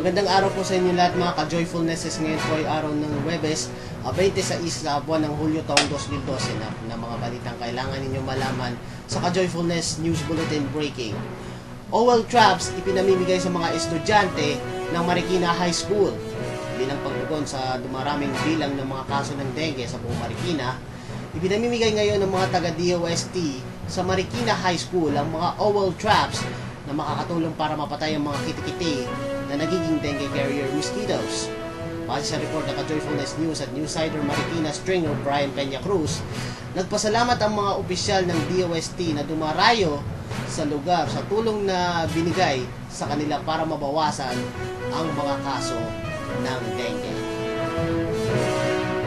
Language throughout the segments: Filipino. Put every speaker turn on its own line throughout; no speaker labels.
Magandang araw po sa inyo lahat mga ka-joyfulnesses. Ngayon po ay araw ng Huwebes, 26 sa buwan ng Hulyo taong 2012 na mga balitang kailangan ninyong malaman sa ka-joyfulness News Bulletin Breaking. OWL traps ipinamimigay sa mga estudyante ng Marikina High School. Bilang pagtugon sa dumaraming bilang ng mga kaso ng dengue sa buong Marikina, ipinamimigay ngayon ng mga taga-DOST sa Marikina High School ang mga OWL traps na makakatulong para mapatay ang mga kitikiti na nagiging dengue carrier mosquitoes. Base sa report ng Ka-Joyfulness News at Newsider Marikina stringer Brian Peña Cruz, nagpasalamat ang mga opisyal ng DOST na dumarayo sa lugar sa tulong na binigay sa kanila para mabawasan ang mga kaso ng dengue.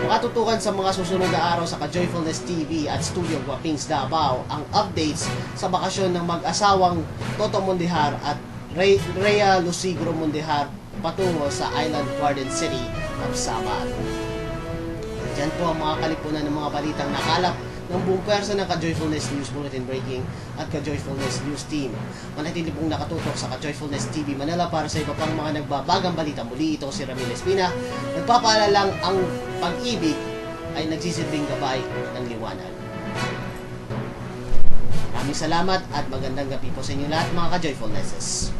Makatutukan sa mga susunod na araw sa Ka-Joyfulness TV at Studio Guapings Davao ang updates sa bakasyon ng mag-asawang Toto Mondihar at Rhea Lusigro Mondihar patungo sa Island Garden City of Sabah. Diyan po ang mga kalipunan ng mga balitang nakalap ng buong pwersa ng Ka-Joyfulness News Bulletin Breaking at Ka-Joyfulness News Team. Manatili pong nakatutok sa Ka-Joyfulness TV Manila para sa iba pang mga nagbabagang balita. Muli ito si Ramil Espina. Nagpapaalalang ang pag-ibig ay nagsisilbing gabay ng liwanag. Maraming salamat at magandang gabi po sa inyo lahat mga Ka-Joyfulnesses.